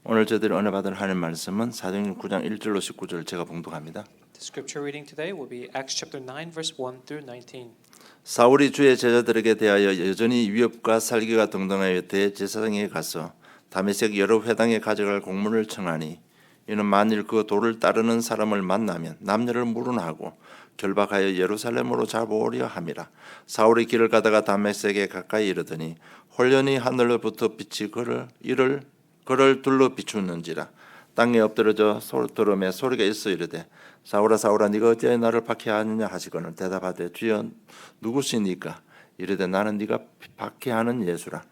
오늘 저희들이 은혜 받을 하나님 말씀은 사도행전 9장 1절로 19절 제가 봉독합니다. The scripture reading today will be Acts chapter 9 verse 1 through 19. 사울이 주의 제자들에게 대하여 여전히 위협과 살기가 등등하여 대제사장에게 가서 다메섹 여러 회당에 가져갈 공문을 청하니 이는 만일 그 도를 따르는 사람을 만나면 남녀를 물은하고 결박하여 예루살렘으로 잡아오려 함이라. 사울이 길을 가다가 다메섹에 가까이 이르더니 홀연히 하늘로부터 빛이 그를 둘러 비추는지라. 땅에 엎드러져 들음에 소리가 있어 이르되 사울아 사울아 네가 어찌하여 나를 박해하느냐 하시거늘 대답하되 주여 누구시니까? 이르되 나는 네가 박해하는 예수라.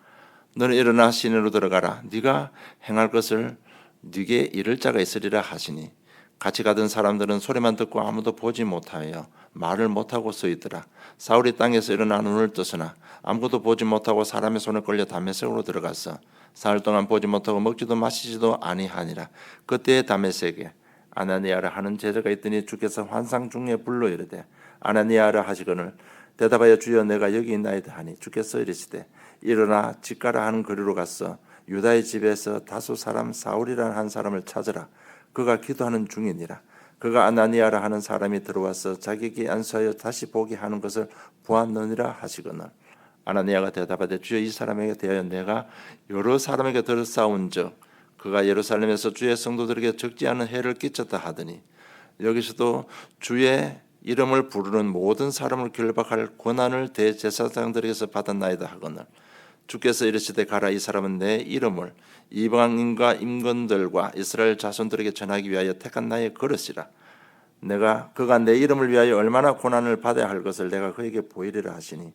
너는 일어나 시내로 들어가라. 네가 행할 것을 네게 이를 자가 있으리라 하시니 같이 가던 사람들은 소리만 듣고 아무도 보지 못하여 말을 못하고 서 있더라. 사울이 땅에서 일어나 눈을 뜨으나 아무것도 보지 못하고 사람의 손에 끌려 다메섹으로 들어가서 사흘 동안 보지 못하고 먹지도 마시지도 아니하니라. 그때에 다메섹에 아나니아라 하는 제자가 있더니 주께서 환상 중에 불러 이르되 아나니아라 하시거늘 대답하여 주여 내가 여기 있나이다 하니 주께서 이르시되 일어나 집가라 하는 거리로 가서 유다의 집에서 다소 사람 사울이라는 한 사람을 찾으라. 그가 기도하는 중이니라. 그가 아나니아라 하는 사람이 들어와서 자기에게 안수하여 다시 보게 하는 것을 보았느니라 하시거늘 아나니아가 대답하되 주여 이 사람에게 대하여 내가 여러 사람에게 들어싸운즉 그가 예루살렘에서 주의 성도들에게 적지 않은 해를 끼쳤다 하더니 여기서도 주의 이름을 부르는 모든 사람을 결박할 권한을 대제사장들에게서 받았나이다 하거늘 주께서 이르시되 가라. 이 사람은 내 이름을 이방인과 임금들과 이스라엘 자손들에게 전하기 위하여 택한 나의 그릇이라. 그가 내 이름을 위하여 얼마나 고난을 받아야 할 것을 내가 그에게 보이리라 하시니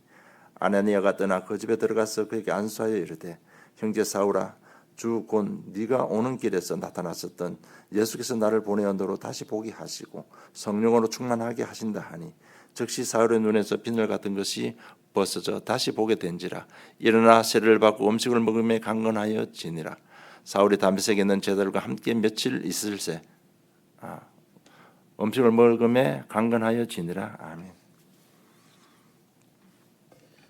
아나니아가 떠나 그 집에 들어가서 그에게 안수하여 이르되 형제 사울아 주 곧 네가 오는 길에서 나타났었던 예수께서 나를 보내어 너로 다시 보게 하시고 성령으로 충만하게 하신다 하니 즉시 사울의 눈에서 비늘 같은 것이 벗어져 다시 보게 된지라. 일어나 세례를 받고 음식을 먹음에 강건하여 지니라. 사울이 다메섹에 있는 제자들과 함께 며칠 있을새 음식을 먹음에 강건하여 지니라. 아멘.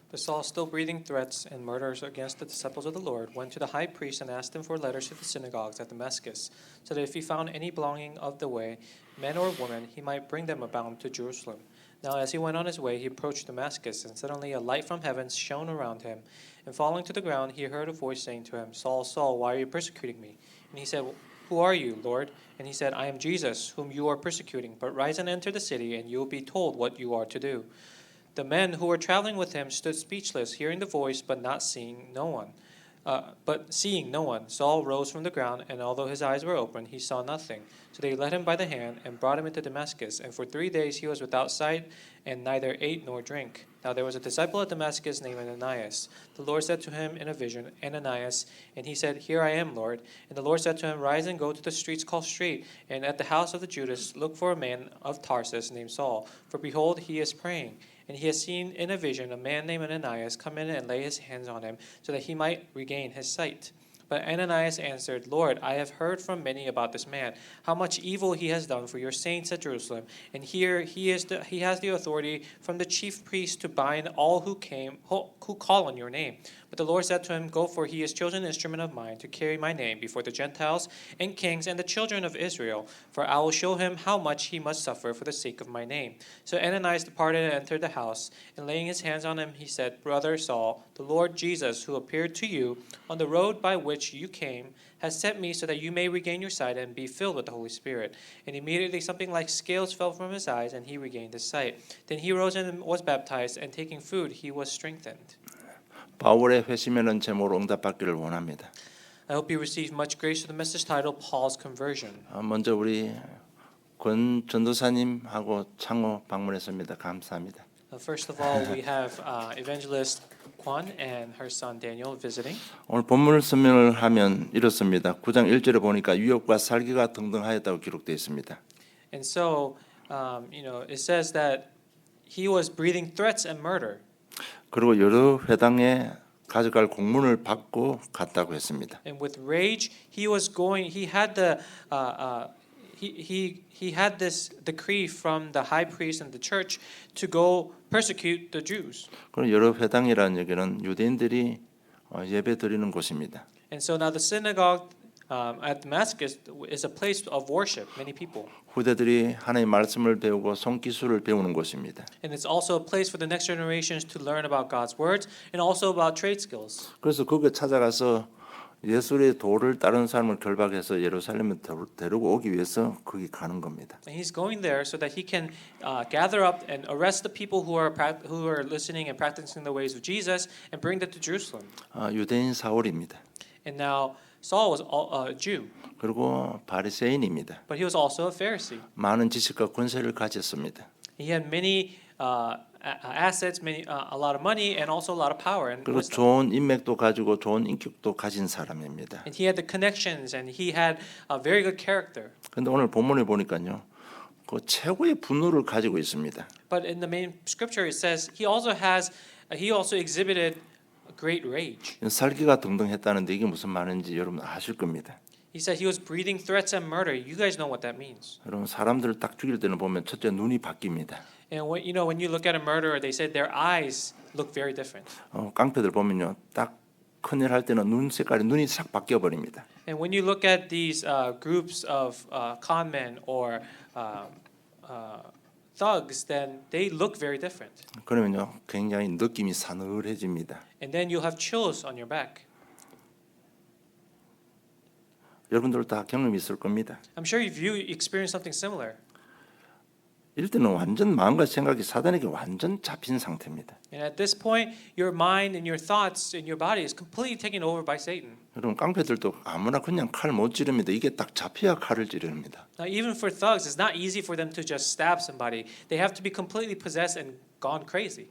But Saul, still breathing threats and murders against the disciples of the Lord, went to the high priest and asked him for letters to the synagogues at Damascus, so that if he found any belonging of the way, men or women, he might bring them abound to Jerusalem. Now as he went on his way, he approached Damascus, and suddenly a light from heaven shone around him. And falling to the ground, he heard a voice saying to him, Saul, Saul, why are you persecuting me? And he said, Who are you, Lord? And he said, I am Jesus, whom you are persecuting. But rise and enter the city, and you will be told what you are to do. The men who were traveling with him stood speechless, hearing the voice, but seeing no one. Saul rose from the ground, and although his eyes were open, he saw nothing. So they led him by the hand and brought him into Damascus. And for 3 days he was without sight, and neither ate nor drank. Now there was a disciple at Damascus named Ananias. The Lord said to him in a vision, Ananias, and he said, Here I am, Lord. And the Lord said to him, Rise and go to the streets called Straight, and at the house of the Judas look for a man of Tarsus named Saul. For behold, he is praying. And he has seen in a vision a man named Ananias come in and lay his hands on him, so that he might regain his sight. But Ananias answered, Lord, I have heard from many about this man, how much evil he has done for your saints at Jerusalem. And here he has the authority from the chief priest to bind all who call on your name. But the Lord said to him, Go, for he is chosen instrument of mine to carry my name before the Gentiles and kings and the children of Israel. For I will show him how much he must suffer for the sake of my name. So Ananias departed and entered the house, and laying his hands on him, he said, Brother Saul, the Lord Jesus, who appeared to you on the road by which you came, has sent me so that you may regain your sight and be filled with the Holy Spirit. And immediately something like scales fell from his eyes, and he regained his sight. Then he rose and was baptized, and taking food, he was strengthened. 바울의 회심이라는 제목으로 응답받기를 원합니다. I hope you receive much grace with the message title, Paul's Conversion. 먼저 우리 권 전도사님하고 창호 방문했습니다. 감사합니다. First of all, we have evangelist Kwan and her son Daniel visiting. 오늘 본문 설명을 하면 이렇습니다. 9장 1절에 보니까 위협과 살기가 등등하였다고 기록되어 있습니다. And so, it says that he was breathing threats and murder. 그리고 여러 회당에 가져갈 공문을 받고 갔다고 했습니다. And with rage, he had this decree from the high priest and the church to go persecute the Jews. 그럼 여러 회당이라는 얘기는 유대인들이 예배 드리는 곳입니다. And so now the synagogue at Damascus is a place of worship, many people. 후대들이 하나님의 말씀을 배우고 손기술을 배우는 곳입니다. And it's also a place for the next generations to learn about God's words and also about trade skills. 그래서 거기에 찾아가서 예수의 도를 따르는 사람을 결박해서 예루살렘에 데리고 오기 위해서 거기 가는 겁니다. And he's going there so that he can gather up and arrest the people who are listening and practicing the ways of Jesus and bring them to Jerusalem. 유대인 사울입니다. And now Saul was a Jew, 그리고 바리새인입니다. but he was also a Pharisee. 많은 지식과 권세를 가졌습니다. He had many assets, a lot of money, and also a lot of power and 그리고 wisdom. 좋은 인맥도 가지고 좋은 인격도 가진 사람입니다. And he had the connections, and he had a very good character. 그런데 오늘 본문에 보니까요, 그 최고의 분노를 가지고 있습니다. But in the main scripture, it says he also exhibited a great rage. 살기가 등등했다는데 이게 무슨 말인지 여러분 아실 겁니다. He said he was breathing threats and murder. You guys know what that means. 여러분 사람들을 딱 죽일 때는 보면 첫째 눈이 바뀝니다. And when you look at a murderer, they said their eyes look very different. 깡패들 보면요, 딱 큰일 할 때는 눈 색깔이 눈이 싹 바뀌어 버립니다. And when you look at these groups of con men or thugs, then they look very different. 그러면요, 굉장히 느낌이 사늘해집니다. And then you'll have chills on your back. 여러분들 다 경험이 있을 겁니다. I'm sure you experienced something similar. 이럴 때는 완전 마음과 생각이 사단에게 완전 잡힌 상태입니다. And at this point, your mind and your thoughts and your body is completely taken over by Satan. 여러분 깡패들도 아무나 그냥 칼 못 찌릅니다. 이게 딱 잡혀야 칼을 찌릅니다. Now, even for thugs, it's not easy for them to just stab somebody. They have to be completely possessed and gone crazy.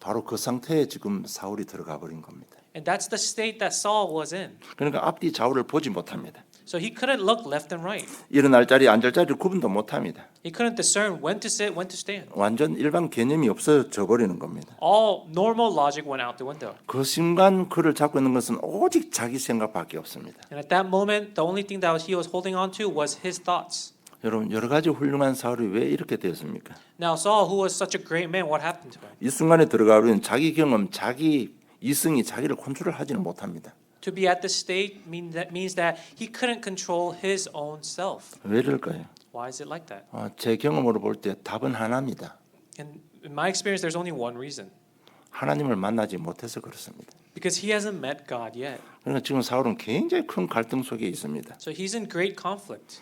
바로 그 상태에 지금 사울이 들어가 버린 겁니다. And that's the state that Saul was in. 그러니까 앞뒤 좌우를 보지 못합니다. So he couldn't look left and right. 일어날 자리, 앉을 자리를 구분도 못합니다. He couldn't discern when to sit, when to stand. 완전 일반 개념이 없어져 버리는 겁니다. All normal logic went out the window. 그 순간 그를 잡고 있는 것은 오직 자기 생각밖에 없습니다. And at that moment, the only thing that he was holding on to was his thoughts. 여러분 여러 가지 훌륭한 사울이 왜 이렇게 되었습니까? Now Saul, who was such a great man, what happened to him? 이 순간에 들어가면 자기 경험, 자기 이성이 자기를 컨트롤 하지는 못합니다. To be at this state means that he couldn't control his own self. 왜 이럴까요? Why is it like that? 제 경험으로 볼 때 답은 하나입니다. And in my experience, there's only one reason. 하나님을 만나지 못해서 그렇습니다. Because he hasn't met God yet. 그러니까 지금 사울은 굉장히 큰 갈등 속에 있습니다. So he's in great conflict.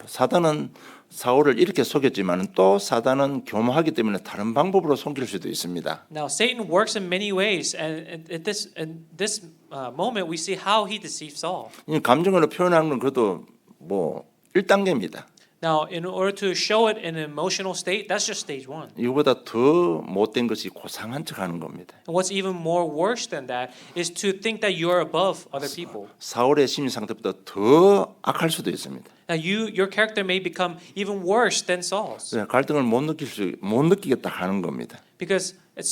사단은 사울을 이렇게 속였지만 또 사단은 교묘하기 때문에 다른 방법으로 속일 수도 있습니다. Now Satan works in many ways, and at this moment we see how he deceived Saul. 이 감정으로 표현하는 건 그것도 뭐 1단계입니다. Now, in order to show it in an emotional state, that's just stage one. 이거보다 더 못된 것이 고상한 척하는 겁니다. And what's even more worse than that is to think that you are above other people. 사울의 심리 상태보다 더 악할 수도 있습니다. Now, your character may become even worse than Saul's, 갈등을 못 느끼겠다 하는 겁니다. because at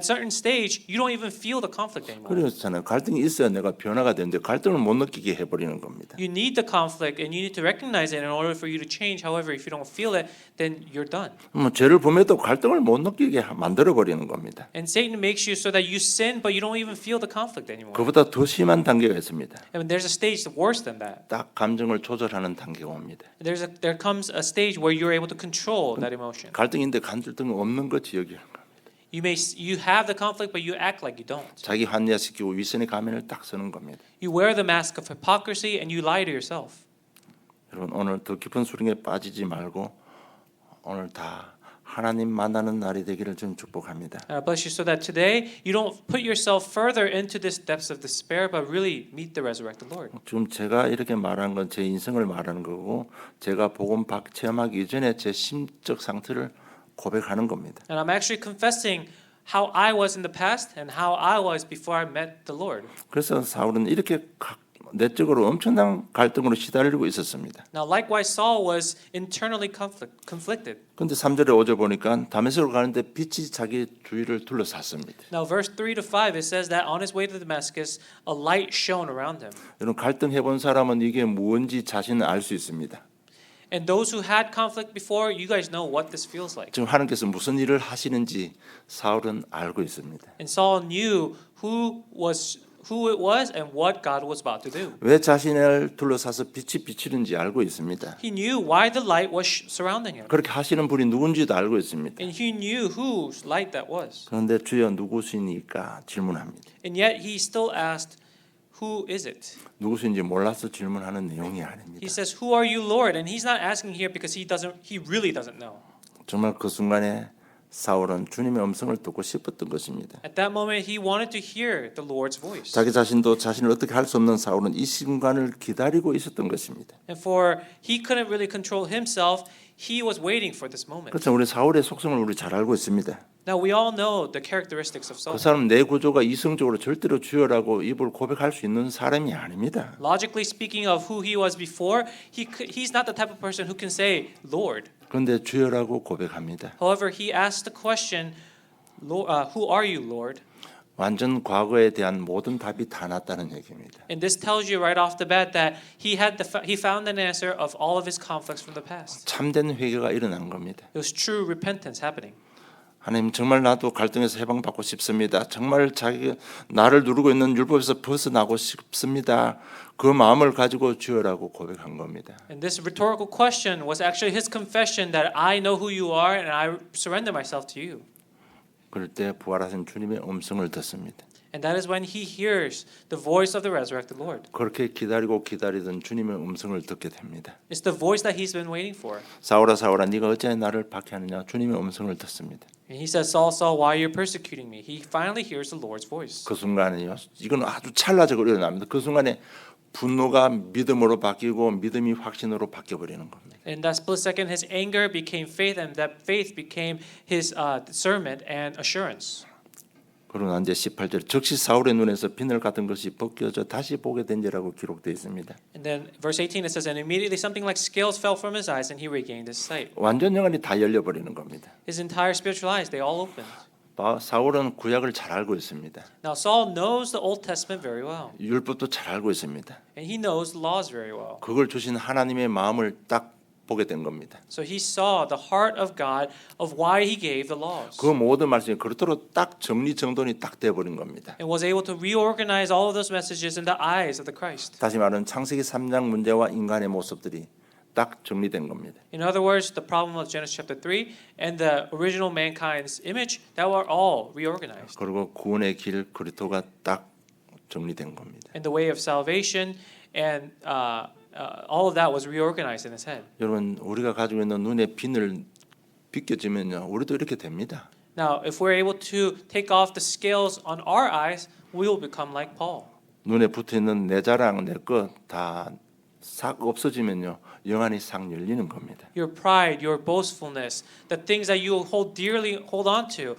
certain stage you don't even feel the conflict anymore. 그렇잖아요. 갈등이 있어야 내가 변화가 되는데 갈등을 못 느끼게 해버리는 겁니다. You need the conflict and you need to recognize it in order for you to change. However, if you don't feel it, then you're done. 죄를 범해도 갈등을 못 느끼게 만들어 버리는 겁니다. And Satan makes you so that you sin, but you don't even feel the conflict anymore. 그보다 더 심한 단계가 있습니다. And there's a stage worse than that. 딱 감정을 조절하는 단계가 옵니다. There comes a stage where you're able to control that emotion. 갈등인데 갈등 없는 것이 여기. You have the conflict, but you act like you don't. 자기 환야시키고 위선의 가면을 딱 쓰는 겁니다. You wear the mask of hypocrisy and you lie to yourself. 여러분 오늘 더 깊은 수렁에 빠지지 말고 오늘 다 하나님 만나는 날이 되기를 좀 축복합니다. And I bless you so that today you don't put yourself further into this depths of despair, but really meet the resurrected Lord. 지금 제가 이렇게 말한 건 제 인생을 말하는 거고 제가 복음 체험하기 이전에 제 심적 상태를 고백하는 겁니다. And I'm actually confessing how I was in the past and how I was before I met the Lord. 그래서 사울은 이렇게 내적으로 엄청난 갈등으로 시달리고 있었습니다. Now, likewise, Saul was internally conflicted. 그런데 3절에 5절 보니까 다메섹으로 가는데 빛이 자기 주위를 둘러쌌습니다. Now, verse 3 to 5, it says that on his way to Damascus, a light shone around him. 여러분 갈등 해본 사람은 이게 무언지 자신은 알 수 있습니다. And those who had conflict before, you guys know what this feels like. 지금 하나님께서 무슨 일을 하시는지 사울은 알고 있습니다. And Saul knew who was who it was and what God was about to do. 왜 자신을 둘러싸서 빛이 비치는지 알고 있습니다. He knew why the light was surrounding him. 그렇게 하시는 분이 누군지도 알고 있습니다. And he knew whose light that was. 그런데 주여 누구시니까 질문합니다. And yet he still asked, who is it? 누구신지 몰라서 질문하는 내용이 아닙니다. He says, who are you, Lord? And he's not asking here because he really doesn't know. 정말 그 순간에 사울은 주님의 음성을 듣고 싶었던 것입니다. At that moment, he wanted to hear the Lord's voice. 자기 자신도 자신을 어떻게 할 수 없는 사울은 이 순간을 기다리고 있었던 것입니다. And for he couldn't really control himself, he was waiting for this moment. 그렇죠. 우리 사울의 속성을 우리 잘 알고 있습니다. Now we all know the characteristics of Saul. 그 사람은 내 구조가 이성적으로 절대로 주여라고 입을 고백할 수 있는 사람이 아닙니다. Logically speaking of who he was before, he's not the type of person who can say Lord. 그런데 주여라고 고백합니다. However, he asked the question, who are you, Lord? 완전 과거에 대한 모든 답이 다 났다는 얘기입니다. And this tells you right off the bat that he found an answer of all of his conflicts from the past. 참된 회개가 일어난 겁니다. It was true repentance happening. 하나님 정말 나도 갈등에서 해방받고 싶습니다. 정말 자기 나를 누르고 있는 율법에서 벗어나고 싶습니다. 그 마음을 가지고 주여라고 고백한 겁니다. And this rhetorical question was actually his confession that I know who you are and I surrender myself to you. 그럴 때 부활하신 주님의 음성을 듣습니다. And that is when he hears the voice of the resurrected Lord. 그렇게 기다리고 기다리던 주님의 음성을 듣게 됩니다. It's the voice that he's been waiting for. 사울아 사울아 네가 어찌 나를 박해하느냐 주님의 음성을 듣습니다. And he says, Saul, Saul, why are you persecuting me? He finally hears the Lord's voice. 그 순간에요. 이건 아주 찰나적으로 일어납니다. 그 순간에 분노가 믿음으로 바뀌고 믿음이 확신으로 바뀌어 버리는 겁니다. In that split second, his anger became faith, and that faith became his discernment and assurance. 그러나 이제 18절 즉시 사울의 눈에서 비늘 같은 것이 벗겨져 다시 보게 된지라고 기록되어 있습니다. And then verse 18 it says, and immediately something like scales fell from his eyes, and he regained his sight. 완전 영안이 다 열려 버리는 겁니다. His entire spiritual eyes, they all opened. 사울은 구약을 잘 알고 있습니다. Now Saul knows the Old Testament very well, 율법도 잘 알고 있습니다. and he knows the laws very well. 그걸 주신 하나님의 마음을 딱 보게 된 겁니다. So he saw the heart of God of why he gave the laws, 그 모든 말씀이 그렇도록 딱 정리정돈이 딱 돼 버린 겁니다. and was able to reorganize all of those messages in the eyes of the Christ. 다시 말하면 창세기 3장 문제와 인간의 모습들이 딱 정리된 겁니다. In other words, the problem of Genesis chapter 3 and the original mankind's image, that were all reorganized. 그리고 구원의 길 그리스도가 딱 정리된 겁니다. And the way of salvation and all of that was reorganized in his head. 여러분 우리가 가지고 있는 눈의 비늘 벗겨지면요, 우리도 이렇게 됩니다. Now, if we're able to take off the scales on our eyes, we will become like Paul. 눈에 붙어 있는 내 자랑, 내 것 다 싹 없어지면요, 영안이 싹 열리는 겁니다. Your pride, your boastfulness, the things that you hold on to,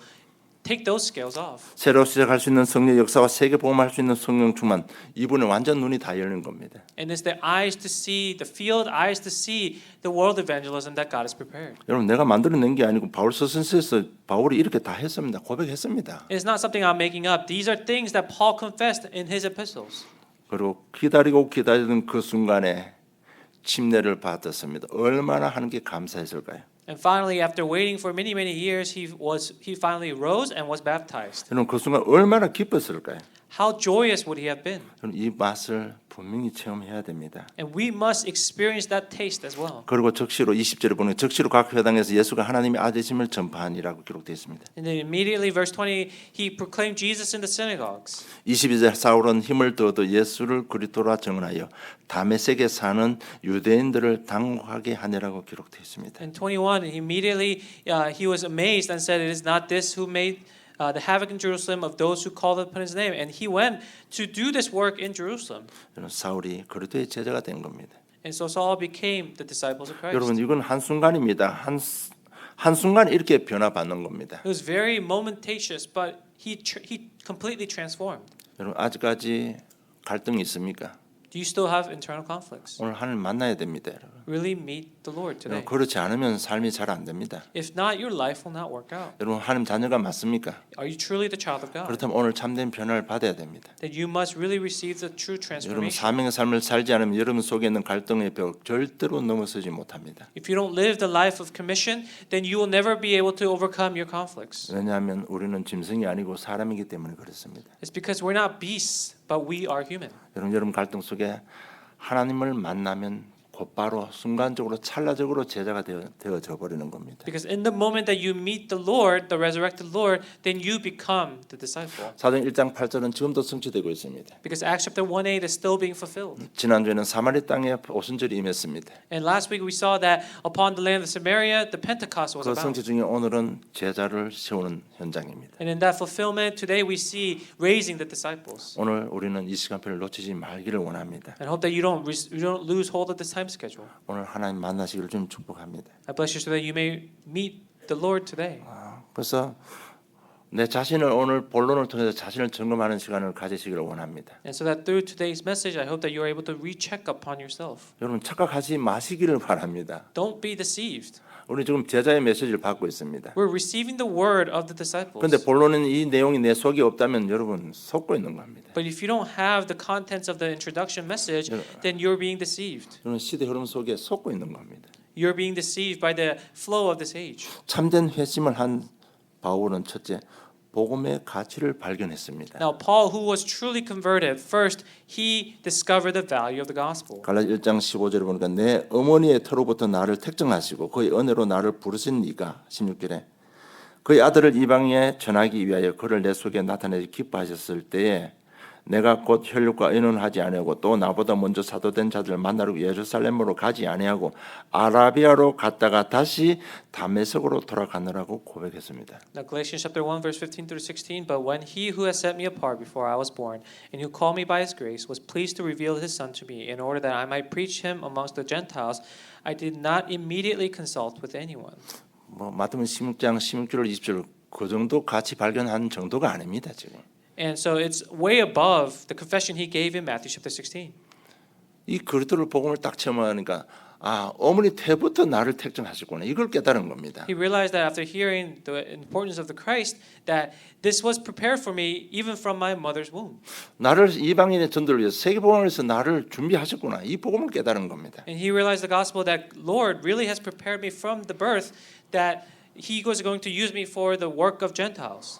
take those scales off. 새로 시작할 수 있는 성령 역사와 세계 복음할 수 있는 성령 충만, 이분은 완전 눈이 다 열린 겁니다. And it's the eyes to see, the field eyes to see the world evangelism that God has prepared. 여러분 내가 만들어낸 게 아니고 바울 서신서에서 바울이 이렇게 다 했습니다. 고백했습니다. It's not something I'm making up. These are things that Paul confessed in his epistles. 그리고 기다리고 기다리던 그 순간에 침례를 받았습니다. 얼마나 하는 게 감사했을까요? And finally, after waiting for many years, he finally rose and was baptized. 여러분 그 순간 얼마나 기뻤을까요? How joyous would he have been? 여러분 이 맛을 분명히 체험해야 됩니다. And we must experience that taste as well. 그리고 적시로 20절에 보면 적시로 각 회당에서 예수가 하나님의 아들이심을 전파하니라고 기록되어 있습니다. And then immediately, verse 20, he proclaimed Jesus in the synagogues. 22절 사울은 힘을 얻어 예수를 그리스도라 증언하여 다메섹에 사는 유대인들을 당혹하게 하느라고 기록되어 있습니다. And 21, immediately he was amazed and said, "It is not this who made the havoc in Jerusalem of those who called upon his name." And he went to do this work in Jerusalem. 사울이 그리스도의 제자가 된 겁니다. And so Saul became the disciples of Christ. 여러분 이건 한 순간입니다. 한 순간 이렇게 변화받는 겁니다. It was very momentous, but he completely transformed. 여러분 아직까지 갈등이 있습니까? Do you still have internal conflicts? 오늘 하나님 만나야 됩니다, 여러분. Really meet the Lord today. 그렇지 않으면 삶이 잘 안 됩니다. If not, your life will not work out. 여러분 하나님 자녀가 맞습니까? Are you truly the child of God? 그렇다면 오늘 참된 변화를 받아야 됩니다. That you must really receive the true 여러분 transformation. 사명의 삶을 살지 않으면 여러분 속에 있는 갈등의 벽 절대로 넘어서지 못합니다. If you don't live the life of commission, then you will never be able to overcome your conflicts. 왜냐하면 우리는 짐승이 아니고 사람이기 때문에 그렇습니다. It's because we're not beasts, but we are human. 여러분 갈등 속에 하나님을 만나면 곧바로 순간적으로 찰나적으로 제자가 되어져 버리는 겁니다. Because in the moment that you meet the Lord, the resurrected Lord, then you become the disciple. 사도행 1장 8절은 지금도 성취되고 있습니다. Because Acts chapter 1:8 is still being fulfilled. 지난주에는 사마리 땅에 오순절이 임했습니다. And last week we saw that upon the land of Samaria, the Pentecost was 그 about. 성취 중에 오늘은 제자를 세우는 현장입니다. And in that fulfillment, today we see raising the disciples. 오늘 우리는 이 시간표를 놓치지 말기를 원합니다. And hope that you don't lose hold of this time schedule. 오늘 하나님 만나시기를 좀 축복합니다. I bless you so that you may meet the Lord today. 그래서 내 자신을 오늘 본론을 통해서 자신을 점검하는 시간을 가지시기를 원합니다. And so that through today's message, I hope that you are able to recheck upon yourself. 여러분 착각하지 마시기를 바랍니다. Don't be deceived. 우리 지금 제자의 메시지를 받고 있습니다. We're receiving the word of the disciples. 그런데 본론은 이 내용이 내 속에 없다면 여러분 속고 있는 겁니다. But if you don't have the contents of the introduction message, then you're being deceived. 여러분 시대 흐름 속에 속고 있는 겁니다. You're being deceived by the flow of this age. 참된 회심을 한 바울은 첫째 복음의 가치를 발견했습니다. Now, Paul, who was truly converted, first he discovered the value of the gospel. 갈라디아 1장 15절에 보니까 내 어머니의 터로부터 나를 택정하시고 그의 은혜로 나를 부르신 이가 16절에 그의 아들을 이방에 전하기 위하여 그를 내 속에 나타내지 기뻐하셨을 때에 내가 곧 혈육과 의논하지 아니하고 또 나보다 먼저 사도된 자들을 만나러 예루살렘으로 가지 아니하고 아라비아로 갔다가 다시 다메섹으로 돌아가느라고 고백했습니다. Now, Galatians chapter 1, verse 15 through 16. But when he who has set me apart before I was born, and who called me by his grace, was pleased to reveal his son to me, in order that I might preach him amongst the Gentiles, I did not immediately consult with anyone. 마태복음 16장 16절 20절 그 정도 가치 발견한 정도가 아닙니다 지금. And so it's way above the confession he gave in Matthew chapter 16. 이 그리스도를 복음을 딱 체험하니까 아 어머니 태부터 나를 택정하셨구나 이걸 깨달은 겁니다. He realized that after hearing the importance of the Christ, that this was prepared for me even from my mother's womb. 나를 이방인의 전도를 위해서 세계복음을 위해서 나를 준비하셨구나 이 복음을 깨달은 겁니다. And he realized the gospel that Lord really has prepared me from the birth, that he was going to use me for the work of Gentiles.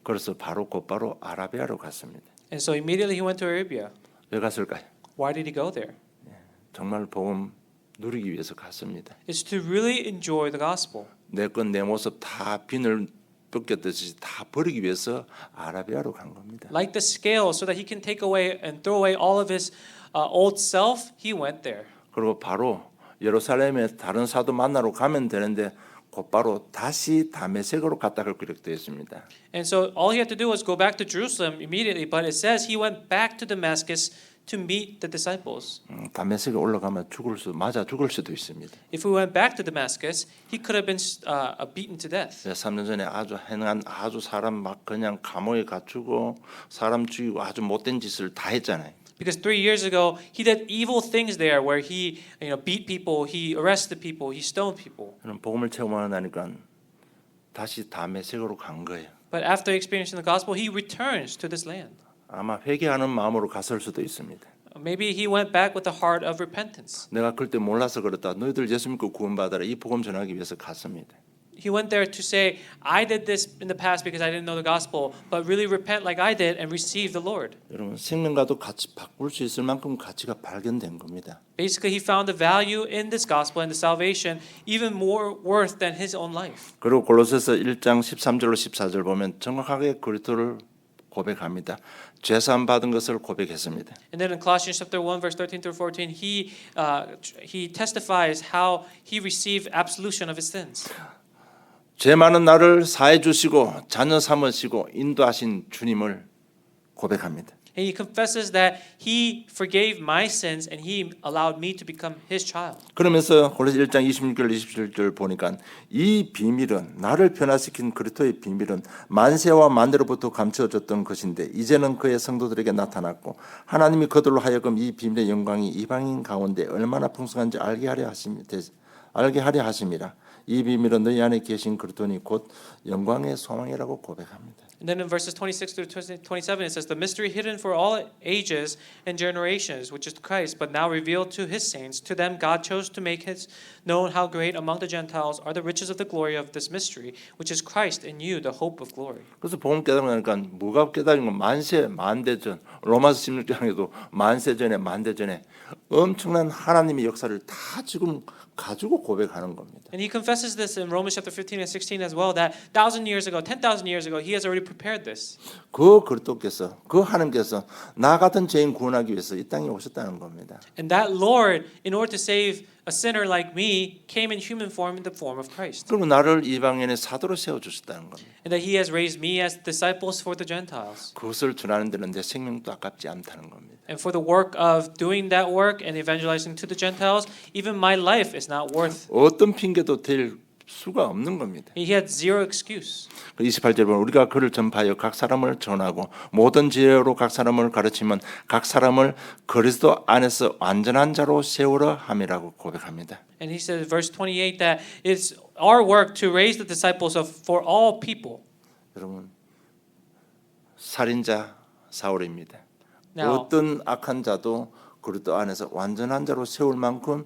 그래서 곧바로 아라비아로 갔습니다. And so immediately he went to Arabia. 왜 갔을까요? Why did he go there? 정말 복음 누리기 위해서 갔습니다. It's to really enjoy the gospel. 내 것 내 모습 다 비늘 벗겼듯이 다 버리기 위해서 아라비아로 간 겁니다. Like the scale, so that he can take away and throw away all of his old self, he went there. 그리고 바로 예루살렘에 다른 사도 만나러 가면 되는데 곧바로 다시 다메섹으로 갔다가 기록되어 있습니다. And so all he had to do was go back to Jerusalem immediately, but it says he went back to Damascus to meet the disciples. 다메섹에 올라가면 맞아 죽을 수도 있습니다. If we went back to Damascus, he could have been beaten to death. 3년 전에 아주 행한 아주 사람 막 그냥 감옥에 갇히고 사람 죽이고 아주 못된 짓을 다 했잖아요. Because 3 years ago, he did evil things there, where he, beat people, he arrested people, he stoned people. 그럼 복음을 체험하고 나니까 다시 다메섹으로 간 거예요. But after experiencing the gospel, he returns to this land. 아마 회개하는 마음으로 갔을 수도 있습니다. Maybe he went back with the heart of repentance. 내가 그때 몰라서 그렇다. 너희들 예수 믿고 구원받아라. 이 복음 전하기 위해서 갔습니다. He went there to say, I did this in the past because I didn't know the gospel, but really repent like I did and receive the Lord. 여러분 생명과도 같이 바꿀 수 있을 만큼 가치가 발견된 겁니다. Basically, he found the value in this gospel and the salvation even more worth than his own life. 그리고 골로새서 1장 13절로 14절 보면 정확하게 그리스도를 고백합니다. 죄사함 받은 것을 고백했습니다. And then in Colossians chapter 1 verse 13 through 14, he testifies how he received absolution of his sins. 죄 많은 나를 사해 주시고 자녀 삼으시고 인도하신 주님을 고백합니다. And he confesses that he forgave my sins and he allowed me to become his child. 그러면서 골로새 1장 26절 27절 보니까 이 비밀은 나를 변화시킨 그리스도의 비밀은 만세와 만대로부터 감추어졌던 것인데 이제는 그의 성도들에게 나타났고 하나님이 그들로 하여금 이 비밀의 영광이 이방인 가운데 얼마나 풍성한지 알게 하려 하심이라. 이 비밀은 너희 안에 계신 그리스도니 곧 영광의 소망이라고 고백합니다. And then in verses 26 through 27, it says, "The mystery hidden for all ages and generations, which is Christ, but now revealed to his saints. To them God chose to make his known how great among the Gentiles are the riches of the glory of this mystery, which is Christ in you, the hope of glory." 그래서 복음 깨달으니까 뭐가 깨달은 건 만대 전 로마서 16장에도 만세 전에 만대 전에 엄청난 하나님의 역사를 다 지금 가지고 고백하는 겁니다. And he confesses this in Romans chapter 15 and 16 as well, that 1,000 years ago, 10,000 years ago, he has already prepared this. 그 그리스도께서 그 하나님께서 나 같은 죄인 구원하기 위해서 이 땅에 오셨다는 겁니다. And that Lord, in order to save a sinner like me, came in human form in the form of Christ. 그리고 나를 이방인의 사도로 세워 주셨다는 겁니다. And that he has raised me as disciples for the Gentiles. 그것을 전하는 데는 내 생명도 아깝지 않다는 겁니다. And for the work of doing that work and evangelizing to the Gentiles, even my life is not worth. 어떤 핑계도 댈 수가 없는 겁니다. He had zero excuse. 28절 보면 우리가 그를 전파하여 각 사람을 전하고 모든 지혜로 각 사람을 가르치면 각 사람을 그리스도 안에서 완전한 자로 세우려 함이라고 고백합니다. And he says, verse 28, that it's our work to raise the disciples of for all people. 여러분 살인자 사울입니다. Now, 어떤 악한 자도 그리스도 안에서 완전한 자로 세울 만큼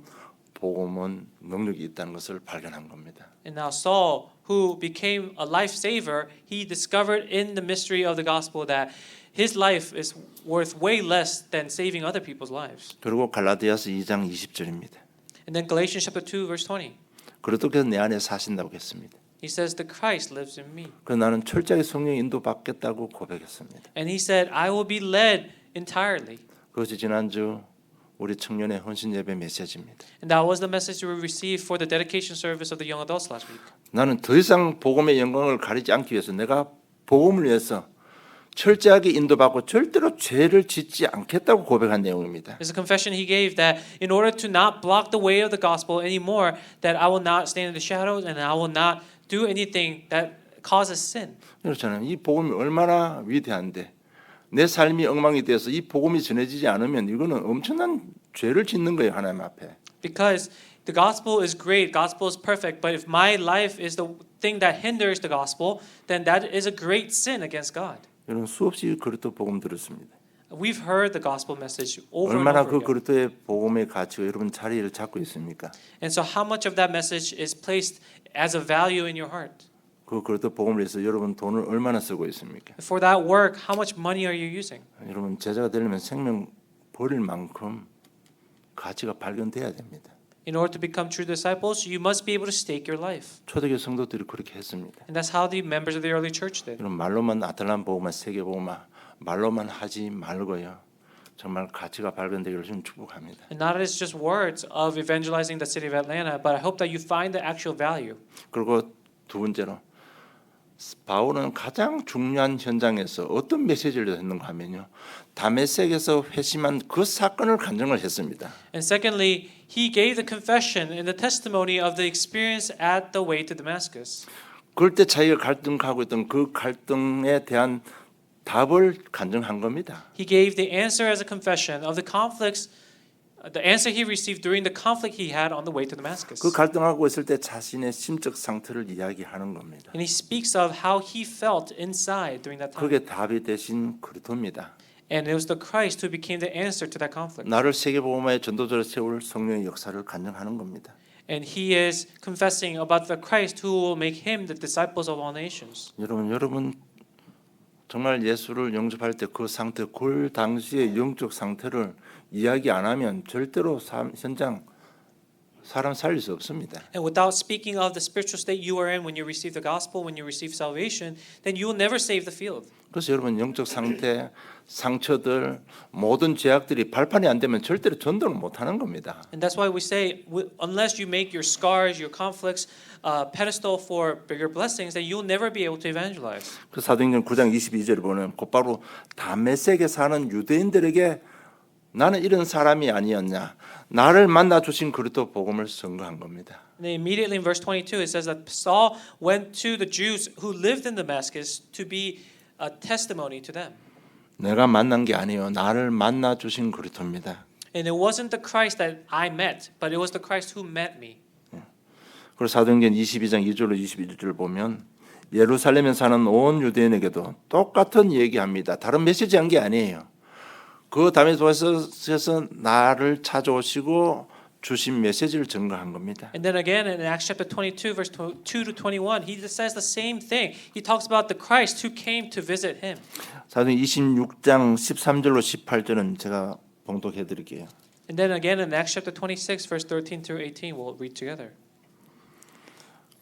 복음은 능력이 있다는 것을 발견한 겁니다. and now Saul, who became a lifesaver, he discovered in the mystery of the gospel that his life is worth way less than saving other people's lives. 그리고 갈라디아서 2장 20절입니다. And then Galatians chapter 2 verse 20. 그리스도께서 내 안에 사신다고 했습니다. He says the Christ lives in me. 그래서 나는 철저하게 성령 인도 받겠다고 고백했습니다. And he said, I will be led entirely. 그것이 지난주 우리 청년의 헌신 예배 메시지입니다. And that was the message we received for the dedication service of the young adults last week. 나는 더 이상 복음의 영광을 가리지 않기 위해서 내가 복음을 위해서 철저하게 인도받고 절대로 죄를 짓지 않겠다고 고백한 내용입니다. It's a confession he gave that in order to not block the way of the gospel anymore, that I will not stand in the shadows and I will not do anything that causes sin. 그렇잖아요. 이 복음이 얼마나 위대한데 내 삶이 엉망이 돼서 이 복음이 전해지지 않으면 이거는 엄청난 죄를 짓는 거예요, 하나님 앞에. Because the gospel is great, gospel is perfect, but if my life is the thing that hinders the gospel, then that is a great sin against God. 여러분 수없이 그리스도 복음 들었습니다. We've heard the gospel message over and 얼마나 over 그 again. 그리스도의 복음의 가치가 여러분 자리를 잡고 있습니까? And so how much of that message is placed as a value in your heart? 그 그리스도 복음을 위해서 여러분 돈을 얼마나 쓰고 있습니까? For that work, how much money are you using? 여러분 제자가 되려면 생명 버릴 만큼 가치가 발견돼야 됩니다. In order to become true disciples, you must be able to stake your life. 초대교회 성도들이 그렇게 했습니다. And that's how the members of the early church did. 여러분 말로만 아틀란 복음만 세계 복음만 말로만 하지 말고요. 정말 가치가 발견되기를 좀 축복합니다. And not as just words of evangelizing the city of Atlanta, but I hope that you find the actual value. 그리고 두 번째로 바울은 가장 중요한 현장에서 어떤 메시지를 했는가 하면요. 다메섹에서 회심한 그 사건을 간증을 했습니다. And secondly, he gave the confession and the testimony of the experience at the way to Damascus. 그럴 때 자기가 갈등하고 있던 그 갈등에 대한 답을 간증한 겁니다. He gave the answer as a confession of the conflicts, the answer he received during the conflict he had on the way to Damascus. 그 갈등하고 있을 때 자신의 심적 상태를 이야기하는 겁니다. And he speaks of how he felt inside during that time. 그게 답이 되신 그리스도입니다. And it was the Christ who became the answer to that conflict. 나를 세계복음화의 전도자로 세울 성령의 역사를 간증하는 겁니다. And he is confessing about the Christ who will make him the disciples of all nations. 여러분 정말 예수를 영접할 때 그 상태, 그 당시의 영적 상태를 이야기 안 하면 절대로 현장 사람 살릴 수 없습니다. And without speaking of the spiritual state you are in when you receive the gospel, when you receive salvation, then you will never save the field. 그래서 여러분 영적 상태, 상처들, 모든 죄악들이 발판이 안 되면 절대로 전도를 못 하는 겁니다. And that's why we say, unless you make your scars, your conflicts, pedestal for bigger blessings, then you'll never be able to evangelize. 그 사도행전 9장 22절을 보면 곧바로 다메섹에 사는 유대인들에게 나는 이런 사람이 아니었냐, 나를 만나 주신 그리스도 복음을 선거한 겁니다. And then immediately in verse 22 it says that Saul went to the Jews who lived in Damascus to be a testimony to them. 내가 만난 게 아니요, 나를 만나 주신 그리스도입니다. And it wasn't the Christ that I met, but it was the Christ who met me. 그리고 사도행전 22장 2절로 21절을 보면 예루살렘에 사는 온 유대인에게도 똑같은 얘기합니다. 다른 메시지한 게 아니에요. 그 다메섹에서 나를 찾아오시고 주신 메시지를 증거한 겁니다. And then again in Acts chapter 22 verse 2 to 21, he says the same thing. He talks about the Christ who came to visit him. 사도행 26장 13절로 18절은 제가 봉독해 드릴게요. And then again in Acts chapter 26 verse 13 through 18, we'll read together.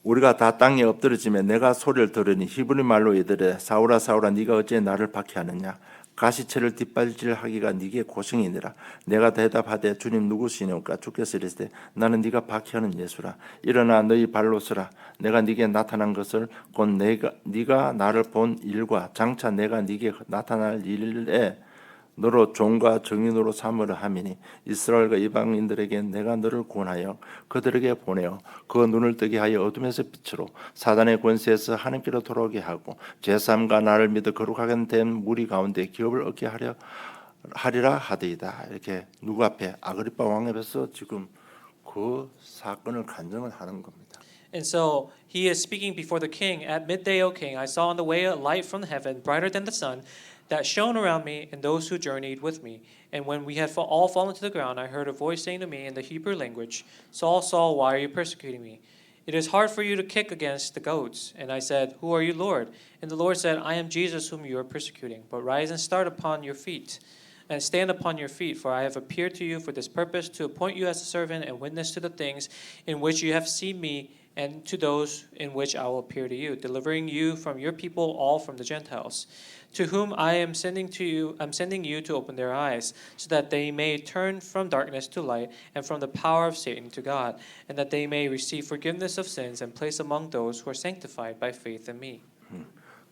우리가 다 땅에 엎드러지며 내가 소리를 들으니 히브리 말로 이르되 사울아 사울아 네가 어찌 나를 박해하느냐 가시체를 뒷발질하기가 네게 고생이니라. 내가 대답하되 주님 누구시니까 주께서 이르시되 나는 네가 박해하는 예수라. 일어나 너희 발로 서라. 내가 네게 나타난 것을 곧 네가 나를 본 일과 장차 내가 네게 나타날 일에 너로 종과 증인으로 삼으려 함이니 이스라엘과 이방인들에게 내가 너를 구원하여 그들에게 보내어 그 눈을 뜨게 하여 어둠에서 빛으로 사단의 권세에서 하나님께로 돌아오게 하고 제3가 나를 믿어 거룩하게 된 무리 가운데 기업을 얻게 하리라 하더이다. 이렇게 누구 앞에? 아그리파 왕 앞에서 지금 그 사건을 간증을 하는 겁니다. And so he is speaking before the king. At midday, O king, I saw on the way a light from heaven, brighter than the sun, that shone around me and those who journeyed with me. And when we had all fallen to the ground, I heard a voice saying to me in the Hebrew language, Saul, Saul, why are you persecuting me? It is hard for you to kick against the goats. And I said, Who are you, Lord? And the Lord said, I am Jesus whom you are persecuting. But rise and start upon your feet. And stand upon your feet, for I have appeared to you for this purpose, to appoint you as a servant and witness to the things in which you have seen me, and to those in which I will appear to you, delivering you from your people, all from the Gentiles, to whom I am sending you to open their eyes, so that they may turn from darkness to light, and from the power of Satan to God, and that they may receive forgiveness of sins and place among those who are sanctified by faith in me.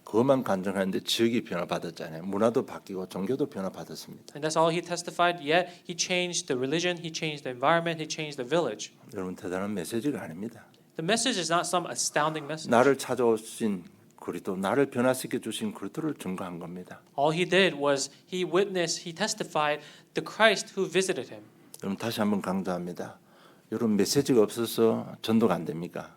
그것만 간증하는데 지역이 변화받았잖아요. 문화도 바뀌고 종교도 변화받았습니다. And that's all he testified. Yet he changed the religion, he changed the environment, he changed the village. 여러분 대단한 메시지가 아닙니다. The message is not some astounding message. 나를 찾아오신 그리스도, 나를 변화시켜 주신 그리스도를 증거한 겁니다. All he did was he witnessed, he testified the Christ who visited him. 여러분 다시 한번 강조합니다. 여러분 메시지가 없어서 전도가 안 됩니까?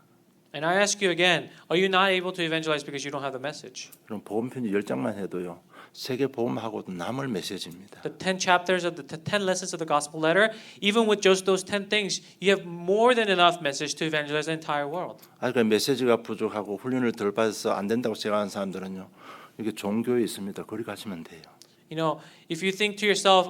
And I ask you again, are you not able to evangelize because you don't have the message? 여러분 복음 편지 10장만 해도요. 세계 복음하고도 남을 메시지입니다. The 10 chapters of the 10 lessons of the gospel letter, even with just those 10 things, you have more than enough message to evangelize the entire world. 그러니까 메시지가 부족하고 훈련을 덜 받아서 안 된다고 생각하는 사람들은요. 이게 종교에 있습니다. 거기 가시면 돼요. You know, if you think to yourself,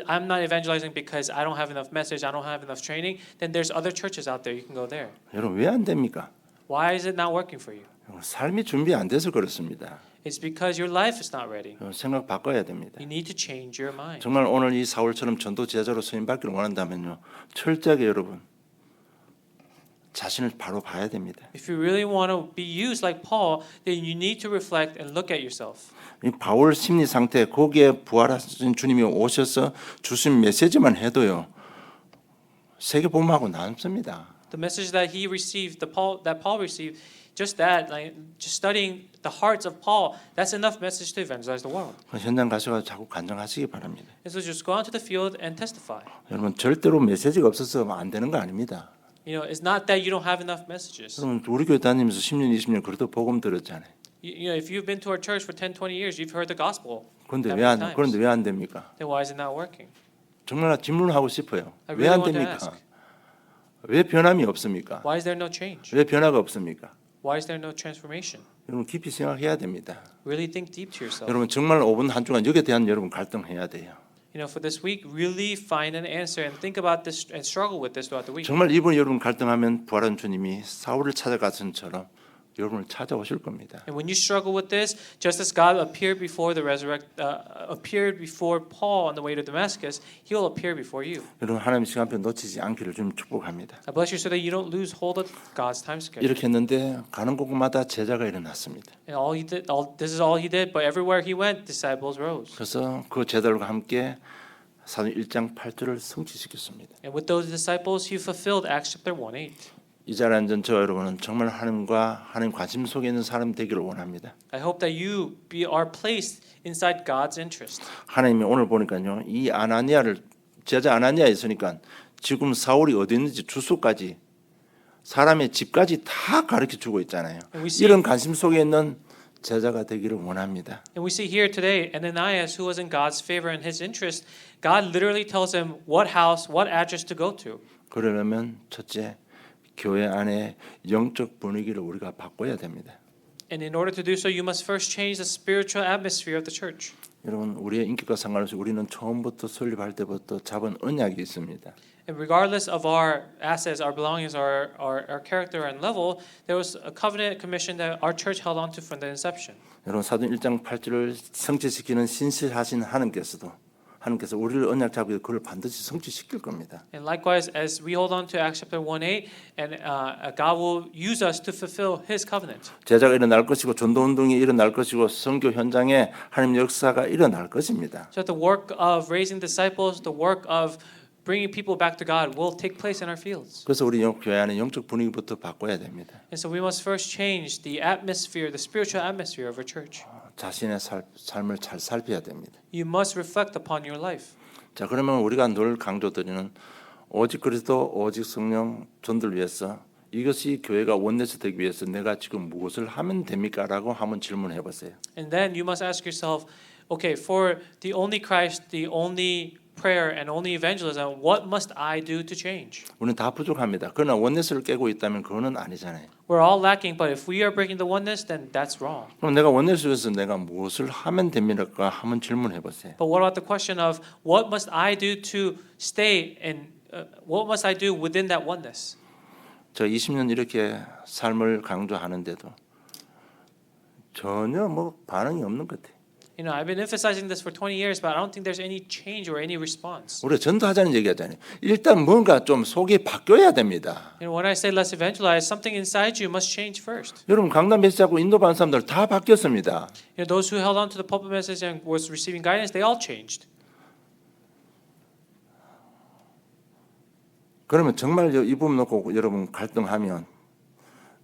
I'm not evangelizing because I don't have enough message, I don't have enough training, then there's other churches out there. You can go there. 여러분 왜 안 됩니까? Why is it not working for you? 삶이 준비 안 돼서 그렇습니다. It's because your life is not ready. 생각 바꿔야 됩니다. You need to change your mind. 정말 오늘 이 사울처럼 전도 제자로 쓰임 받기를 원한다면요. 철저하게 여러분 자신을 바로 봐야 됩니다. If you really want to be used like Paul, then you need to reflect and look at yourself. 이 바울 심리 상태 거기에 부활하신 주님이 오셔서 주신 메시지만 해도요. 세계 복음하고 남습니다. The message that he received, that Paul received, just that, like just studying the hearts of Paul, that's enough message to evangelize the world. 현장 가셔서 자꾸 간증하시기 바랍니다. And so just go out to the field and testify. 여러분 절대로 메시지가 없어서 안 되는 거 아닙니다. You know, it's not that you don't have enough messages. 여러분 우리 교회 다니면서 10년, 20년 그래도 복음 들었잖아요. You know, if you've been to our church for 10, 20 years, you've heard the gospel. 그런데 that 왜 many 안 times. 됩니까? Then why is it not working? 정말 질문하고 싶어요. I 왜 really 안 want to 됩니까? ask. 왜 변함이 없습니까? Why is there no change? 왜 변화가 없습니까? Why is there no transformation? 여러분 깊이 생각해야 됩니다. Really think deep to yourself. 여러분 정말 5분 한 주간 여기에 대한 여러분 갈등해야 돼요. You know, for this week, really find an answer and think about this and struggle with this throughout the week. 정말 이번 여러분 갈등하면 부활한 주님이 사울을 찾아갔은처럼 여러분을 찾아오실 겁니다. And when you struggle with this, just as God appeared before appeared before Paul on the way to Damascus, He will appear before you. 여러분 하나님 시간표 놓치지 않기를 좀 축복합니다. I bless you so that you don't lose hold of God's time schedule. 이렇게 했는데 가는 곳마다 제자가 일어났습니다. And this is all he did. But everywhere he went, disciples rose. 그래서 그 제자들과 함께 사도행 1장 8절을 성취시켰습니다. And with those disciples, he fulfilled Acts chapter 1:8. 이 자리에 앉은 저 여러분은 정말 하나님과 하나님 관심 속에 있는 사람 되기를 원합니다. I hope that you are placed inside God's interest. 하나님이 오늘 보니까요. 이 아나니아를 제자 아나니아에 있으니까 지금 사울이 어디 있는지 주소까지 사람의 집까지 다 가르쳐 주고 있잖아요. And we see, 이런 관심 속에 있는 제자가 되기를 원합니다. and we see here today, Ananias, who was in God's favor and his interest, God literally tells him what house, what address to go to. 그러려면 첫째, 교회 안에 영적 분위기를 우리가 바꿔야 됩니다. And in order to do so, you must first change the spiritual atmosphere of the church. 여러분, 우리의 인격과 상관없이 우리는 처음부터 설립할 때부터 잡은 언약이 있습니다. And regardless of our assets, our belongings, our character and level, there was a covenant commission that our church held on to from the inception. 여러분, 사도행 1장 8절을 성취시키는 신실하신 하나님께서 우리를 언약 잡고 그걸 반드시 성취시킬 겁니다. And likewise, as we hold on to Acts chapter 1:8, and God will use us to fulfill His covenant. 제자가 일어날 것이고 전도 운동이 일어날 것이고 선교 현장에 하나님 역사가 일어날 것입니다. So the work of raising disciples, the work of bringing people back to God will take place in our fields. 그래서 우리 교회 안에 영적 분위기부터 바꿔야 됩니다. And so we must first change the atmosphere, the spiritual atmosphere of our church. 자신의 삶을 잘 살펴야 됩니다. You must reflect upon your life. 자, 그러면 우리가 늘 강조드리는 오직 그리스도, 오직 성령, 전도를 위해서 이것이 교회가 원내스 되기 위해서 내가 지금 무엇을 하면 됩니까?라고 한번 질문해 보세요. And then you must ask yourself, okay, for the only Christ, the only prayer and only evangelism, what must I do to change? 우리는 다 부족합니다. 그러나 원내스를 깨고 있다면 그거는 아니잖아요. We're all lacking, but if we are breaking the oneness, then that's wrong. 그럼 내가 원내스에서 내가 무엇을 하면 됩니까? 한번 질문해 보세요. But what about the question of what must I do to stay and what must I do within that oneness? 저 20년 이렇게 삶을 강조하는데도 전혀 뭐 반응이 없는 것 같아요. You know, I've been emphasizing this for 20 years, but I don't think there's any change or any response. 우리가 전도하자는 얘기하잖아요. 일단 뭔가 좀 속이 바뀌어야 됩니다. You know, when I say let's evangelize, something inside you must change first. 여러분 강단 메시지하고 인도받은 사람들 다 바뀌었습니다. You know, those who held on to the pulpit message and was receiving guidance, they all changed. 그러면 정말 이 부분 놓고 여러분 갈등하면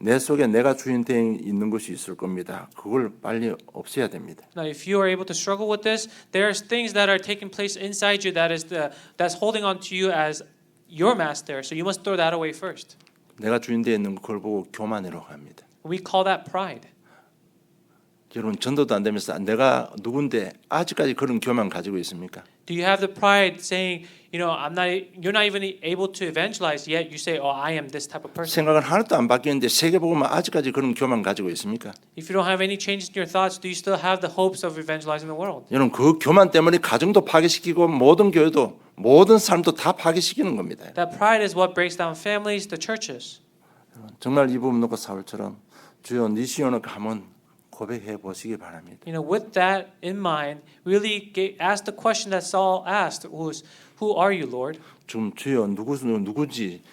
내 속에 내가 주인 되어 있는 것이 있을 겁니다. 그걸 빨리 없애야 됩니다. Now, if you are able to struggle with this, there's things that are taking place inside you that's holding on to you as your master. So you must throw that away first. 내가 주인 되어 있는 걸 보고 교만이라고 합니다. We call that pride. 여러분 전도도 안 되면서 내가 누군데 아직까지 그런 교만 가지고 있습니까? Do you have the pride saying, you know, you're not even able to evangelize yet you say, oh, I am this type of person. 생각은 하나도 안 바뀌었는데 세계복음은 아직까지 그런 교만 가지고 있습니까? If you don't have any changes in your thoughts, do you still have the hopes of evangelizing the world? 여러분 그 교만 때문에 가정도 파괴시키고 모든 교회도 모든 삶도 다 파괴시키는 겁니다. That pride is what breaks down families, the churches. 정말 이 부분 놓고 사울처럼 주여 네 시온을 가면 고백해 보시기 바랍니다. You know, with that in mind, really ask the question that Saul asked, who are you, Lord? 지금 주여 누구지?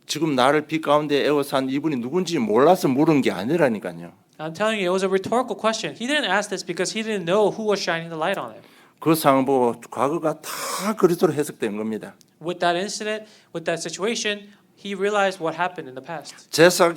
지금 나를 빛 가운데 에워싼 이분이 누군지 몰라서 물은 게 아니라니까요. I'm telling you, it was a rhetorical question. He didn't ask this because he didn't know who was shining the light on him. 그 상황 보고 과거가 다 그리스도로 해석된 겁니다. With that incident, with that situation, he realized what happened in the past.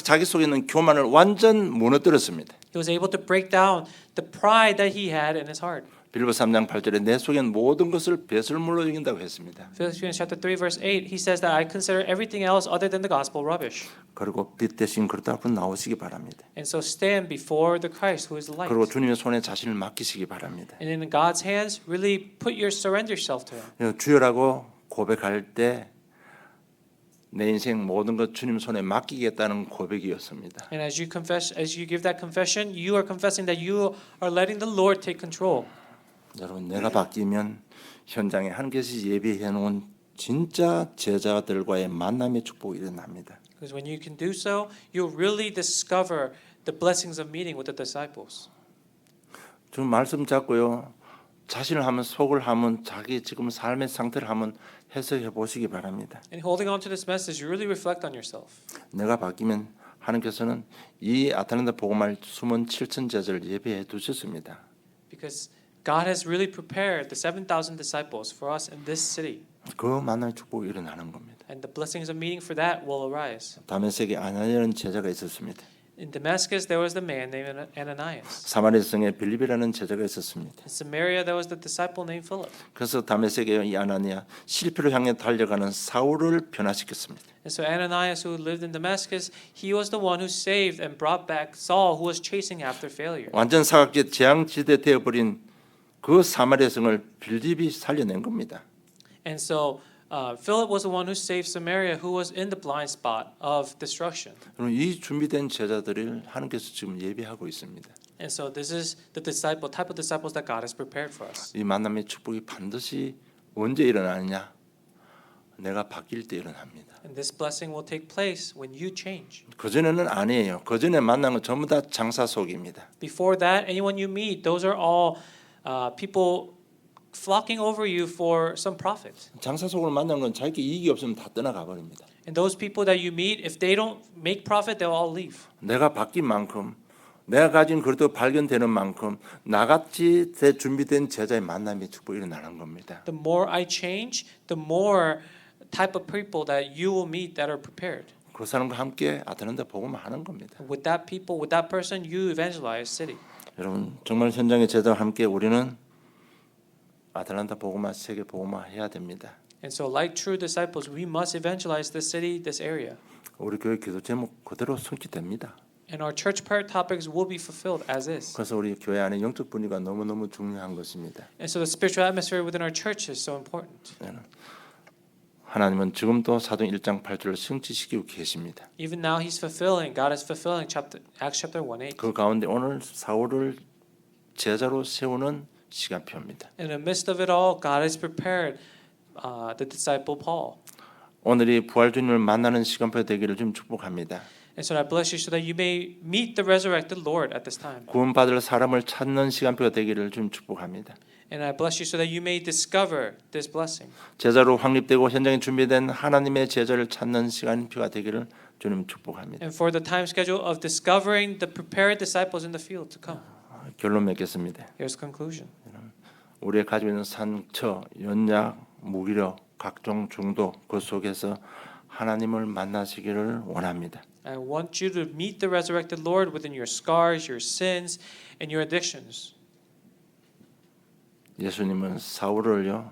자기 속에 있는 교만을 완전 무너뜨렸습니다. He was able to break down the pride that he had in his heart. 빌립보 3장 8절에 내 속엔 모든 것을 배설물로 여긴다고 했습니다. Philippians chapter 3 verse 8, he says that I consider everything else other than the gospel rubbish. 그리고 빛 대신 그렇다 앞으로 나오시기 바랍니다. And so stand before the Christ who is the light. 그리고 주님의 손에 자신을 맡기시기 바랍니다. And in God's hands, really surrender yourself to him. 주여라고 고백할 때 내 인생 모든 것 주님 손에 맡기겠다는 고백이었습니다. And as you give that confession, you are confessing that you are letting the Lord take control. 여러분 내가 바뀌면 현장에 하나님께서 예비해 놓은 진짜 제자들과의 만남의 축복이 일어납니다. Because when you can do so, you'll really discover the blessings of meeting with the disciples. 좀 말씀 잡고요. 자신을 하면 속을 하면 자기 지금 삶의 상태를 하면 해석해 보시기 바랍니다. And holding on to this message, you really reflect on yourself. 내가 바뀌면 하나님께서는 이 아틀란타 복음할 숨은 7천 제자를 예비해 두셨습니다. Because God has really prepared the 7,000 disciples for us in this city. 그 만남의 축복이 일어나는 겁니다. And the blessings of meeting for that will arise. 다메섹에 아나니아라는 제자가 있었습니다. In Damascus, there was the man named Ananias. 사마리아 성에 빌립이라는 제자가 있었습니다. In Samaria, there was the disciple named Philip. 그래서 다메섹의 이 아나니아 실패를 향해 달려가는 사울을 변화시켰습니다. And so Ananias, who lived in Damascus, he was the one who saved and brought back Saul, who was chasing after failure. 완전 사각지대 재앙지대 되어버린 그 사마리아 성을 빌립이 살려낸 겁니다. And so Philip was the one who saved Samaria, who was in the blind spot of destruction. 그럼 이 준비된 제자들을 하나님께서 지금 예비하고 있습니다. And so this is the type of disciples that God has prepared for us. 이 만남의 축복이 반드시 언제 일어나느냐? 내가 바뀔 때 일어납니다. And this blessing will take place when you change. 그전에는 아니에요. 그전에 만난 건 전부 다 장사 속입니다. Before that, anyone you meet, those are all people flocking over you for some profit. 장사 속으로 만난 건 자기 이익이 없으면 다 떠나가 버립니다. And those people that you meet, if they don't make profit, they'll all leave. 내가 바뀐 만큼 내가 가진 그릇도 발견되는 만큼 나같이 준비된 제자의 만남의 축복이 일어나는 겁니다. The more I change, the more type of people that you will meet that are prepared. 그 사람과 함께 아틀란타 복음을 하는 겁니다. With that people, with that person, you evangelize city. 여러분 정말 현장의 제자와 함께 우리는 아틀란타 복음화, 세계 복음화 해야 됩니다. And so, like true disciples, we must evangelize this city, this area. 우리 교회 기도 제목 그대로 성취됩니다. And our church prayer topics will be fulfilled as is. 그래서 우리 교회 안에 영적 분위기가 너무너무 중요한 것입니다. And so the spiritual atmosphere within our church is so important. 하나님은 지금도 사도행 1장 8절을 성취시키고 계십니다. Even now He's fulfilling, God is fulfilling Acts chapter 1:8. 그 가운데 오늘 사울을 제자로 세우는 시간표입니다. In the midst of it all, God has prepared the disciple Paul. 오늘이 부활 주님을 만나는 시간표 되기를 좀 축복합니다. And so I bless you so that you may meet the resurrected Lord at this time. 구원받을 사람을 찾는 시간표가 되기를 좀 축복합니다. And I bless you so that you may discover this blessing. 제자로 확립되고 현장에 준비된 하나님의 제자를 찾는 시간표가 되기를 주님 축복합니다. And for the time schedule of discovering the prepared disciples in the field to come. 결론 맺겠습니다. Here's conclusion. 우리가 가지고 있는 상처, 연약, 무기력, 각종 중독 그 속에서 하나님을 만나시기를 원합니다. I want you to meet the resurrected Lord within your scars, your sins, and your addictions. 예수님은 사울을요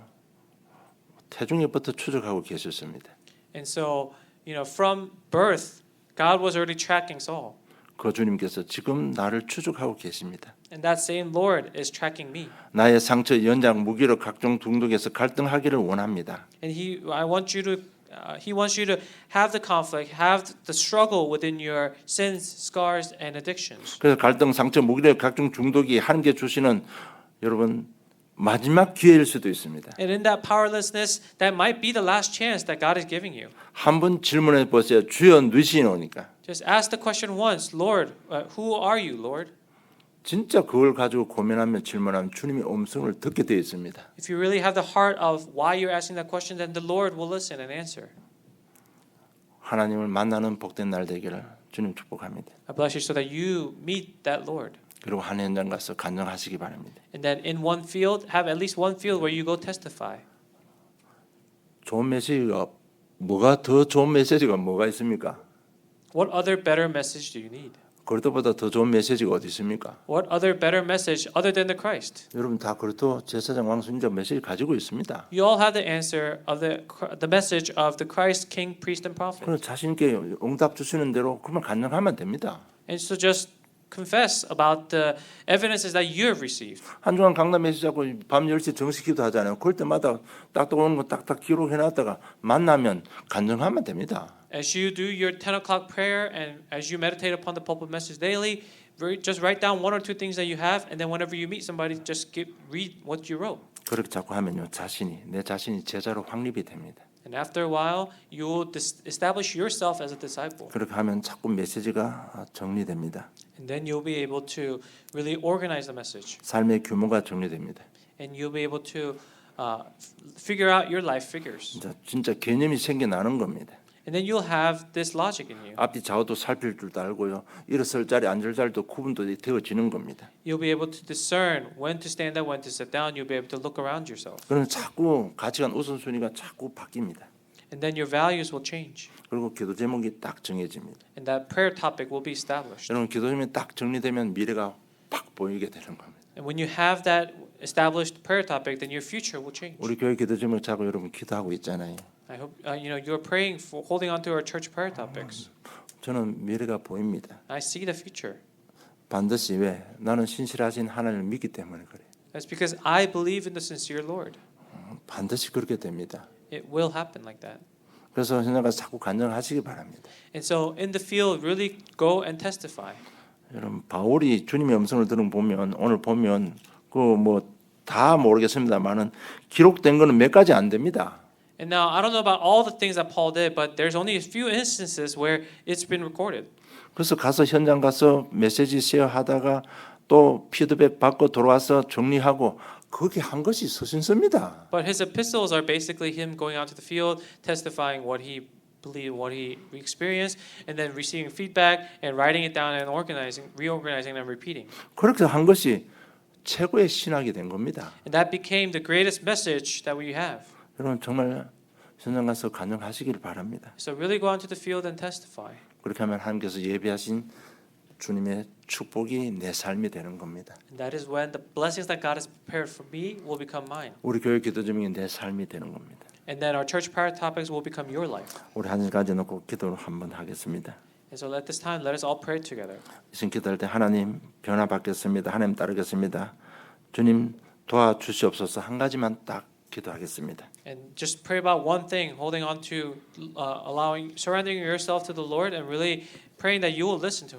태중에부터 추적하고 계셨습니다. And so, from birth, God was already tracking Saul. 그 주님께서 지금 나를 추적하고 계십니다. And that same Lord is tracking me. 나의 상처, 연약, 무기력, 각종 중독에서 갈등하기를 원합니다. And He wants you to have the conflict, have the struggle within your sins, scars, and addictions. 그래서 갈등, 상처, 무기력, 각종 중독이 하나님께 주시는 여러분 마지막 기회일 수도 있습니다. And in that powerlessness, that might be the last chance that God is giving you. 한번 질문해 보세요. 주여 누구시오니까. Just ask the question once, Lord, who are you, Lord? 진짜 그걸 가지고 고민하면 질문하면 주님의 음성을 듣게 되어 있습니다. If you really have the heart of why you're asking that question, then the Lord will listen and answer. 하나님을 만나는 복된 날 되기를 주님 축복합니다. I bless you so that you meet that Lord. 그리고 한 현장 가서 간증하시기 바랍니다. And that in one field, have at least one field where you go testify. 좋은 메시지가 뭐가 더 좋은 메시지가 뭐가 있습니까? What other better message do you need? 그리스도보다 더 좋은 메시지가 어디 있습니까? What other better message other than the Christ? 여러분 다 그리스도 제사장 왕순자 메시지 가지고 있습니다. You all have the answer of the message of the Christ, King, Priest, and Prophet. 그럼 자신 있게 응답 주시는 대로 그만 간증하면 됩니다. And so just confess about the evidences that you have received. 한 주간 강단 메시지 잡고 밤 10시 정식 기도 하잖아요. 그럴 때마다 딱딱 오는 거 딱딱 기록해 놨다가 만나면 간증하면 됩니다. As you do your 10 o'clock prayer and as you meditate upon the pulpit message daily, just write down one or two things that you have, and then whenever you meet somebody, just read what you wrote. 그렇게 자꾸 하면요, 내 자신이 제자로 확립이 됩니다. And after a while, you will establish yourself as a disciple. 그렇게 하면 자꾸 메시지가 정리됩니다. And then you'll be able to really organize the message. 삶의 규모가 정리됩니다. And you'll be able to figure out your life figures. 진짜 개념이 생겨나는 겁니다. And then you'll have this logic in you. 앞뒤 좌우도 살필 줄도 알고요. 일어설 자리, 앉을 자리도 구분도 되어지는 겁니다. You'll be able to discern when to stand up, when to sit down. You'll be able to look around yourself. 그러면 자꾸 가치관 우선순위가 자꾸 바뀝니다. and then your values will change, 그리고 기도 제목이 딱 정해집니다. and that prayer topic will be established. 여러분 기도 제목이 딱 정리되면 미래가 팍 보이게 되는 겁니다. And when you have that established prayer topic, then your future will change. 우리 교회 기도 제목 자고 여러분 기도하고 있잖아요. I hope you're praying for holding on to our church prayer topics. 저는 미래가 보입니다. I see the future. 반드시 왜? 나는 신실하신 하나님을 믿기 때문에 그래요. That's because I believe in the sincere Lord. 반드시 그렇게 됩니다. It will happen like that. 그래서 현장가 자꾸 간증하시기 바랍니다. And so in the field, really go and testify. 여러분 바울이 주님의 음성을 들은 보면 오늘 보면 그 뭐 다 모르겠습니다만은 기록된 거는 몇 가지 안 됩니다. And now I don't know about all the things that Paul did, but there's only a few instances where it's been recorded. 그래서 가서 현장 가서 메시지 쉐어하다가 또 피드백 받고 돌아와서 정리하고 그게 한 것이 서신서입니다. But his epistles are basically him going out to the field, testifying what he believed, what he experienced, and then receiving feedback and writing it down and reorganizing and repeating. 그렇게 한 것이 최고의 신학이 된 겁니다. And that became the greatest message that we have. 여러분 정말 현장 가서 간증하시기를 바랍니다. So really go out to the field and testify. 그렇게 하면 하나님께서 예비하신 주님의 축복이 내 삶이 되는 겁니다. And that is when the blessings that God has prepared for me will become mine. 우리 교회 기도 제목이 내 삶이 되는 겁니다. And then our church prayer topics will become your life. 우리 한 가지 놓고 기도를 한번 하겠습니다. And so at this time, let us all pray together. 이신 기도할 때 하나님 변화받겠습니다. 하나님 따르겠습니다. 주님 도와주시옵소서. 한 가지만 딱 기도하겠습니다. And just pray about one thing, holding on to surrendering yourself to the Lord and really praying that you will listen to